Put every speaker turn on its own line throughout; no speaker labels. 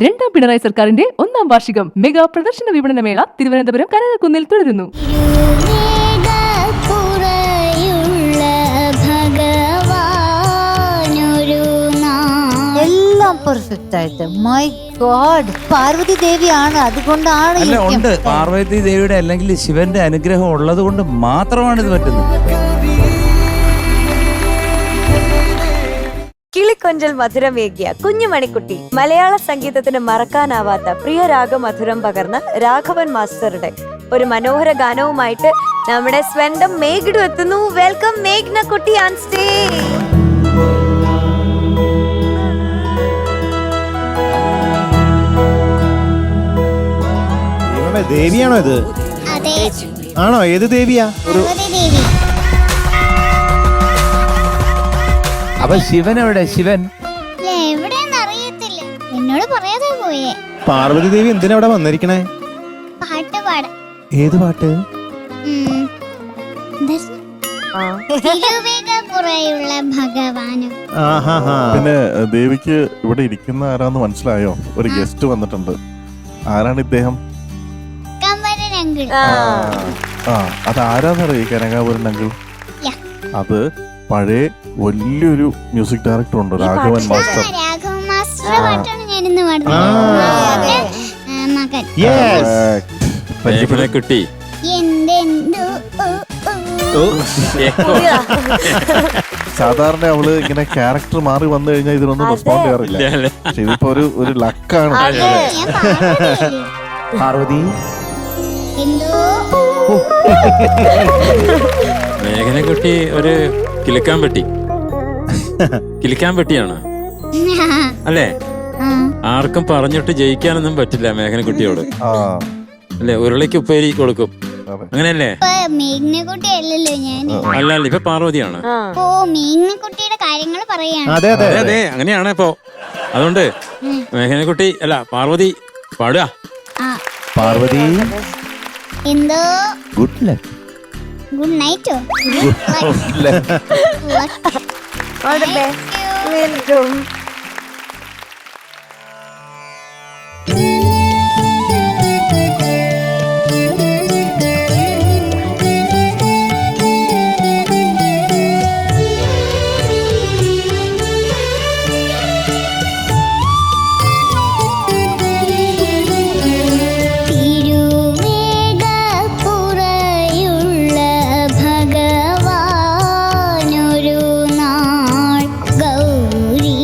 രണ്ടാം പിണറായി സർക്കാരിന്റെ 1ാം വാർഷികം മെഗാ പ്രദർശന വിപണന മേള തിരുവനന്തപുരം കനകക്കുന്നിൽ തുടരുന്നു.
എല്ലാം പെർഫെക്റ്റ് ആയിട്ട്. മൈ ഗോഡ്, പാർവതി ദേവിയാണ്, അതുകൊണ്ടാണ്
അല്ല ഉണ്ട്. പാർവതി ദേവിയുടെ അല്ലെങ്കിൽ ശിവന്റെ അനുഗ്രഹം ഉള്ളത് കൊണ്ട് മാത്രമാണ് ഇത് പറ്റുന്നത്.
കിളിക്കൊഞ്ചൽ മധുരമേകിയ കുഞ്ഞുമണിക്കുട്ടി മലയാള സംഗീതത്തിന് മറക്കാനാവാത്ത പ്രിയ രാഗമധുരം പകർന്ന രാഘവൻ മാസ്റ്ററുടെ ഒരു മനോഹര ഗാനവുമായിട്ട് നമ്മുടെ സ്വന്തം മേഘ്ഡു എത്തുന്നു. വെൽക്കം മേഘ്ന കുട്ടി ഓൺ സ്റ്റേജ്.
ദേവിയാണോ ഇത്? ആണോ? ഏത് ദേവിയാ?
അപ്പൊ ശിവൻ എവിടെ? ശിവൻ
അറിയത്തില്ല, എന്നോട് പറയാതെ പോയേ.
പാർവതി ദേവി എന്തിനാ ഇവിടെ വന്നിരിക്കണേ?
പാട്ട് പാടാൻ.
ഏത് പാട്ട്?
തിരുവേഗപ്പുറയുള്ള ഭഗവാനും.
പിന്നെ ദേവിക്ക് ഇവിടെ ഇരിക്കുന്ന ആരാന്ന് മനസ്സിലായോ? ഒരു ഗസ്റ്റ് വന്നിട്ടുണ്ട്. ആരാണ് ഇദ്ദേഹം?
കമ്പരൻ അങ്കിൾ.
ആ, അത് ആരാന്നറിയോ? കനകാപുരൻ അങ്കിൾ. അത് പഴയ വലിയൊരു മ്യൂസിക് ഡയറക്ടർ ഉണ്ട്, രാഘവൻ മാസ്റ്റർ.
രാഘവൻ മാസ്റ്ററുടെ പാട്ടാണ് ഞാൻ ഇന്ന് പാടുന്നത്. മകൻ
കുട്ടി
എന്തെന്തോ
സാധാരണ അവള് ഇങ്ങനെ ക്യാരക്ടർ മാറി വന്നു കഴിഞ്ഞാൽ ഇതിനൊന്നും റെസ്പോണ്ട് ചെയ്യാറില്ല. പക്ഷെ ഇതിപ്പോ ഒരു ലക്കാണ്.
ഞാൻ പാടുന്നില്ലേ?
പാർവതി
എന്തോ
മേഘനെ കുട്ടി ഒരു കിളിക്കാൻ പെട്ടിയാണ് അല്ലേ? ആർക്കും പറഞ്ഞിട്ട് ജയിക്കാനൊന്നും പറ്റില്ല മേഘന കുട്ടിയോട് അല്ലേ? ഉരുളിക്ക് ഉപ്പേരി കൊടുക്കും, അങ്ങനെയല്ലേ?
മേഘ്നക്കുട്ടി അല്ലല്ലോ ഞാൻ.
അല്ല, ഇപ്പൊ പാർവതിയാണ്.
ഓ, മേഘ്നക്കുട്ടിയുടെ കാര്യങ്ങൾ പറയാണ്.
അതെ അതെ
അതെ, അങ്ങനെയാണ് ഇപ്പൊ. അതുകൊണ്ട് മേഘന കുട്ടി അല്ല പാർവതി പാടുക.
പാർവതി
എന്തോ
ഗുഡ് ലക്ക്.
ഗുഡ് നൈറ്റോ?
All the best. Welcome.
ഭഗവാനൊരു നാൾ ഗൗരീ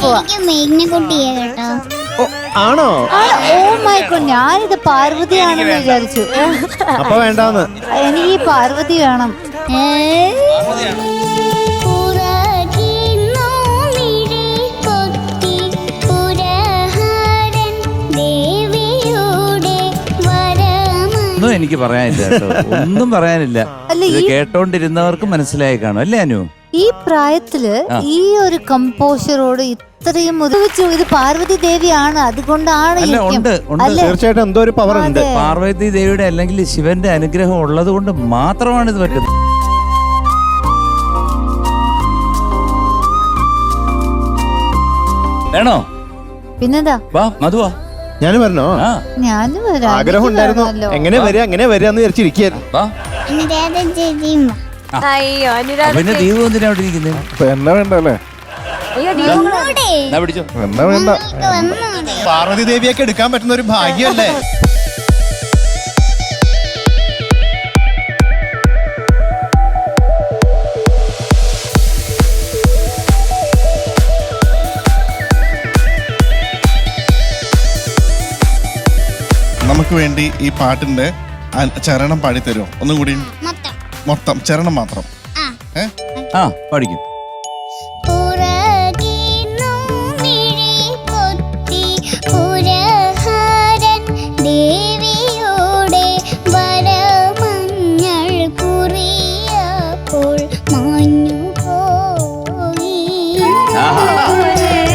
പോവാ.
എനിക്ക് മേഘ്നക്കുട്ടിയെ കേട്ടോ.
ആണോ?
ഓ മൈ ഗോഡ്, ഞാനിത് പാർവതിയാണെന്ന് വിചാരിച്ചു.
അപ്പൊ വേണ്ടാന്ന്.
എനിക്ക് ഈ പാർവതി വേണം.
പുറകിന്നു മിഴികൊത്തി പുരഹരൻ ദേവിയുടെ വരമ.
ഒന്നും എനിക്ക് പറയാനില്ല കേട്ടോ, ഒന്നും പറയാനില്ല.
അല്ല,
ഇത്
ഈ
കേട്ടോണ്ടിരുന്നവർക്ക് മനസ്സിലായി കാണും അല്ലേ അനു?
ഈ പ്രായത്തില് ഈ ഒരു കമ്പോസറോട് ഇത്രയും മുതിച്ചു, ഇത് പാർവതി ദേവിയാണ്, അതുകൊണ്ടാണ്
അല്ല,
ഇരിക്കും.
ഉണ്ട് ഉണ്ട്.
അല്ലേ?
തീർച്ചയായിട്ടും എന്തോ ഒരു പവർ ഉണ്ട്.
അതെ.
പാർവതി ദേവിയുടെ അല്ലെങ്കിൽ ശിവന്റെ അനുഗ്രഹം ഉള്ളത് കൊണ്ട് മാത്രമാണ് ഇത് പറ്റുന്നത്. വേണോ?
പിന്നെന്താ,
വാ മധുവാ.
ഞാൻ പറഞ്ഞോ?
ആ
ഞാനും വരാം.
ആഗ്രഹം ഉണ്ടായിരുന്നു.
എനിക്ക് വേണമല്ലോ.
എങ്ങനെ വരിക വിചാരിച്ചിരിക്കുകയായിരുന്നു.
വാ.
അനുരാധ ചേച്ചിയും വാ.
അയ്യോ അനുരാധ
പിന്നെ
ചേച്ചി.
ദീപു എന്തിനാ അവിടെ ഇരിക്കുന്നത്?
അപ്പൊ എന്നെ വേണ്ട അല്ലേ?
അയ്യോ ദീപു
വന്നൂടെ?
എന്നാ പിടിച്ചോ.
എന്നെ വേണ്ട.
നിങ്ങൾക്ക് വന്നൂടെ?
പാർവതി ദേവിയൊക്കെ എടുക്കാൻ പറ്റുന്ന ഒരു ഭാഗ്യമല്ലേ?
നമുക്ക് വേണ്ടി ഈ പാട്ടിന്റെ ചരണം പാടിത്തരുമോ? ഒന്നും കൂടി
മൊത്തം.
മൊത്തം ചരണം മാത്രം.
ആ പഠിക്കും.
പുറകിന്നു മിഴികൊത്തി പുരഹരൻ ദേവിയുടെ വരമഞ്ഞൾ കുറിയപ്പോൾ മാഞ്ഞു പോയി.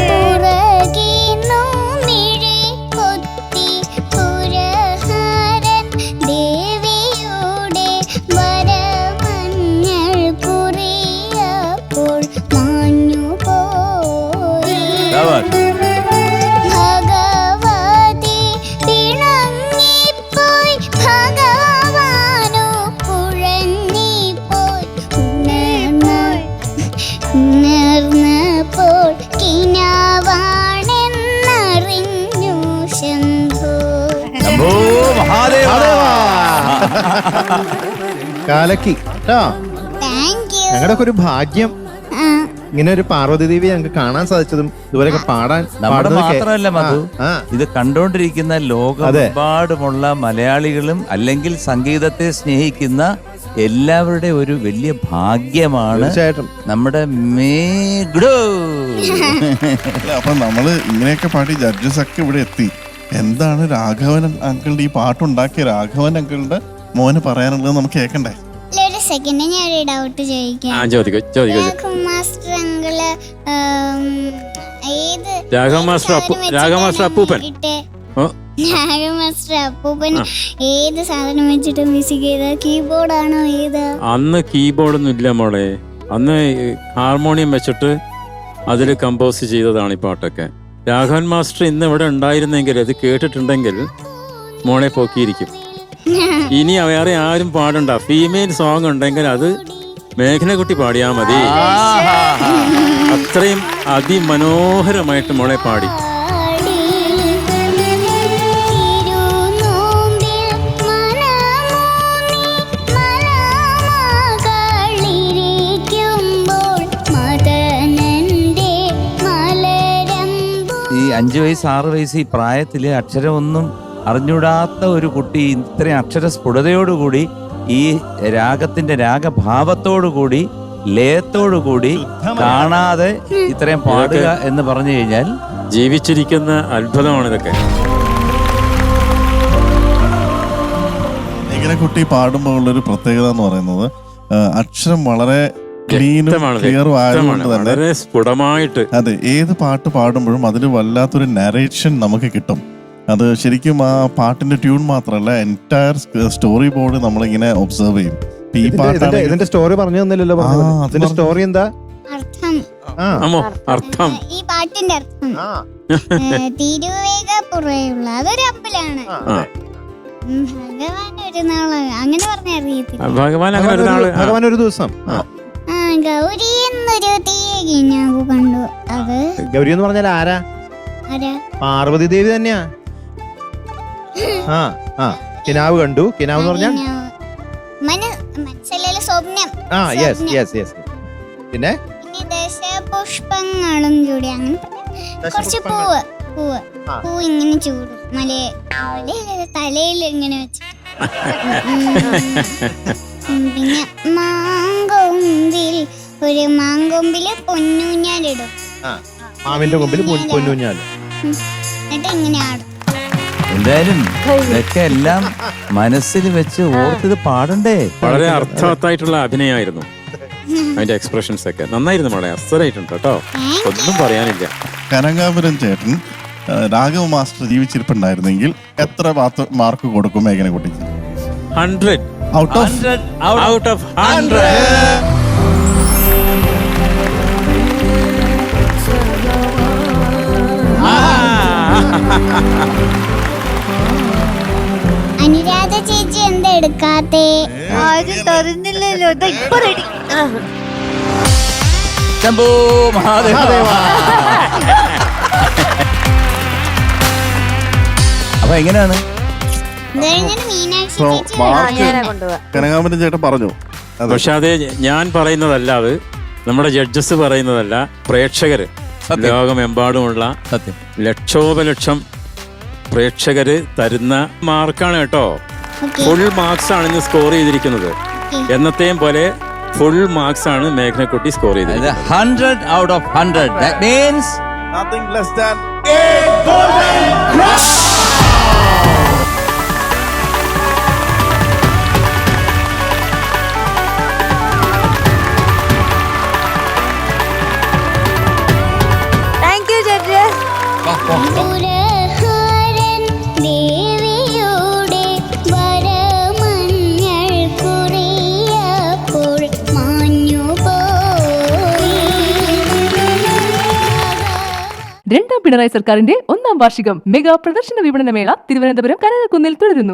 പുറകിന്നു മിഴികൊത്തി പുരഹരൻ ദേവിയുടെ വരമഞ്ഞൾ കുറിയപ്പോൾ മാഞ്ഞു പോയി. ഭഗവതി പിണങ്ങിപ്പോയി, ഭഗവാനു കുഴങ്ങിപ്പോയി. ഉണർന്നപ്പോൾ കിനാവാണെന്നറിഞ്ഞു ശംഭോ.
ശംഭോ മഹാദേവ.
കാലക്കി കേട്ടോ.
Thank you.
ഞങ്ങളുടെ ഒക്കെ ഒരു ഭാഗ്യം ഇങ്ങനെ ഒരു പാർവതി ദേവി ഞങ്ങൾക്ക് കാണാൻ സാധിച്ചതും ഇതുവരെയൊക്കെ പാടാൻ
നമ്മുടെ
പാടുന്നത്
മാത്രമല്ല മധു,
ആ.
ഇത് കണ്ടുകൊണ്ടിരിക്കുന്ന ലോകമെമ്പാടുമുള്ള മലയാളികളും അല്ലെങ്കിൽ സംഗീതത്തെ സ്നേഹിക്കുന്ന എല്ലാവരുടെ ഒരു വലിയ ഭാഗ്യമാണ്
തീർച്ചയായിട്ടും.
നമ്മുടെ മേഘ്ഡു.
അല്ല, അപ്പൊ നമ്മള് ഇങ്ങനെയൊക്കെ പാടി ജഡ്ജസ് ഒക്കെ ഇവിടെ എത്തി. എന്താണ് രാഘവൻ അങ്കിളുടെ ഈ പാട്ടുണ്ടാക്കിയ രാഘവൻ അങ്കിളുടെ മോന് പറയാനുള്ളത് നമുക്ക് കേൾക്കണ്ടേ?
അല്ല, ഒരു സെക്കൻഡ്, ഞാൻ ഒരു ഡൗട്ട് ചോദിക്കാം.
ചോദിക്കോ.
രാഘവൻ മാസ്റ്റർ അങ്കിള് ഏത്
രാഘവൻ മാസ്റ്റർ രാഘവൻ മാസ്റ്റർ അപ്പൂപ്പൻ. ഓ,
രാഘവൻ മാസ്റ്റർ അപ്പൂപ്പൻ ഏത് സാധനം വെച്ചിട്ട് മ്യൂസിക് ചെയ്ത? കീബോർഡാണോ ഏതാ?
അന്ന് കീബോർഡൊന്നും ഇല്ല മോളെ. അന്ന് ഹാർമോണിയം വെച്ചിട്ട് അതിൽ കമ്പോസ് ചെയ്തതാണ് ഈ പാട്ടൊക്കെ. രാഘവൻ മാസ്റ്റർ ഇന്ന് ഇവിടെ ഉണ്ടായിരുന്നെങ്കിൽ, അത് കേട്ടിട്ടുണ്ടെങ്കിൽ മോളെ പൊക്കിയിരിക്കും. ഇനി വേറെ ആരും പാടണ്ട. ഫീമെയിൽ സോങ് ഉണ്ടെങ്കിൽ അത് മേഘനകുട്ടി പാടിയാ മതി. അത്രയും അതിമനോഹരമായിട്ട് മോളെ പാടി.
ഈ 5 വയസ്സ് 6 വയസ്സ് ഈ പ്രായത്തില് അക്ഷരമൊന്നും അറിഞ്ഞൂടാത്ത ഒരു കുട്ടി ഇത്രയും അക്ഷരസ്ഫുടതയോടുകൂടി ഈ രാഗത്തിന്റെ രാഗഭാവത്തോടുകൂടി ലയത്തോടുകൂടി കാണാതെ ഇത്രയും പാടുക എന്ന് പറഞ്ഞു കഴിഞ്ഞാൽ
ജീവിച്ചിരിക്കുന്ന അത്ഭുതമാണ് ഇതൊക്കെ.
ഇങ്ങനെ കുട്ടി പാടുമ്പോൾ ഉള്ളൊരു പ്രത്യേകത എന്ന് പറയുന്നത് അക്ഷരം വളരെ ക്ലീനും ക്ലിയറും ആയതുകൊണ്ട് തന്നെ
വളരെ സ്ഫുടമായിട്ട്.
അതെ, ഏത് പാട്ട് പാടുമ്പോഴും അതിന് വല്ലാത്തൊരു നരേഷൻ നമുക്ക് കിട്ടും. അത് ശരിക്കും ആ പാട്ടിന്റെ ട്യൂൺ മാത്രമല്ല, എൻറ്റയർ സ്റ്റോറി ബോർഡ് നമ്മളിങ്ങനെ ഒബ്സർവ് ചെയ്യും. ഈ പാട്ടാണ്
ഇതിന്റെ സ്റ്റോറി പറഞ്ഞു തന്നില്ലല്ലോ. ഇതിന്റെ സ്റ്റോറി എന്താ?
അർത്ഥം.
അർത്ഥം.
ഈ പാട്ടിന്റെ അർത്ഥം തിരുവേഗപ്പുറയുള്ള അതൊരു അമ്പലാണ്. ഭഗവാൻ ഒരു നാള് അങ്ങനെ പറഞ്ഞ അറിയത്തില്ല.
ഭഗവാൻ അങ്ങനെ ഒരു നാള്
ഭഗവാൻ ഒരു ദിവസം
ഗൗരി എന്നൊരു തീയു കണ്ടു. അത്
ഗൗരി എന്ന് പറഞ്ഞാൽ ആരാ?
ആരാ?
പാർവതി ദേവി തന്നെയാ. കിനാവ് കണ്ടു. കിനാവ് എന്ന് പറഞ്ഞാൽ
മനസ്സിലെ സ്വപ്നം.
Yes yes yes. പിന്നെ
ദശപുഷ്പങ്ങളും കൂടി അങ്ങനെ കുറച്ച് പൂവ് പൂവ് പൂ ഇങ്ങനെ ചൂടും തലയിൽ ഇങ്ങനെ വെച്ച് പിന്നെ മാങ്കൊമ്പില് പൊന്നൂഞ്ഞാലിടും
മാവിന്റെ കൊമ്പിൽ പൊന്നൂഞ്ഞാല്
എന്നിട്ട് ഇങ്ങനെ ആടും.
എന്തായാലും ഇതൊക്കെ എല്ലാം മനസ്സിൽ വെച്ച് ഓർത്തിത് പാടണ്ടേ.
വളരെ അർത്ഥവത്തായിട്ടുള്ള അഭിനയമായിരുന്നു. അതിന്റെ എക്സ്പ്രഷൻസ് ഒക്കെ നന്നായിരുന്നു മോളെ, അസ്സലായിട്ടുണ്ട് കേട്ടോ, ഒന്നും പറയാനില്ല.
കനകാപുരം ചേട്ടൻ രാഘവ മാസ്റ്റർ ജീവിച്ചിരിപ്പുണ്ടായിരുന്നെങ്കിൽ എത്ര മാർക്ക് കൊടുക്കും മേഘനക്കുട്ടിക്ക്?
100
ഔട്ട് ഓഫ്
100.
അനുരാധ ചേച്ചി എന്താ എടുക്കാത്തേ?
ആരും തരുന്നില്ലല്ലോ. ദാ ഇപ്പൊ ready.
ശംഭോ മഹാദേവ. അപ്പൊ എങ്ങനെയാണ്?
മീനാക്ഷി
So,
ചേച്ചി
മാർക്ക്
ഞാനാ കൊണ്ടുപോവാ.
കനകാപുരം ചേട്ടൻ പറഞ്ഞു.
പക്ഷെ അത് ഞാൻ പറയുന്നതല്ല, അത് നമ്മുടെ ജഡ്ജസ് പറയുന്നതല്ല, പ്രേക്ഷകര് ലോകമെമ്പാടുമുള്ള
സത്യം
ലക്ഷോപലക്ഷം പ്രേക്ഷകര് തരുന്ന മാർക്കാണ് കേട്ടോ. ഫുൾ മാർക്സ് ആണ് ഇന്ന് സ്കോർ ചെയ്തിരിക്കുന്നത്. എന്നത്തെയും പോലെ ഫുൾ മാർക്സ് ആണ് മേഘനക്കുട്ടി സ്കോർ ചെയ്തിരിക്കുന്നത്.
100 out of 100. That means
Nothing less than
thank you judges.
പുരഹരൻ ദേവിയുടെ വരമഞ്ഞൾ കുറിയപ്പോൾ മാഞ്ഞുപോയി.
രണ്ടാം പിണറായി സർക്കാരിന്റെ 1ാം വാർഷികം മെഗാ പ്രദർശന വിപണനമേള തിരുവനന്തപുരം കനകക്കുന്നിൽ തുടരുന്നു.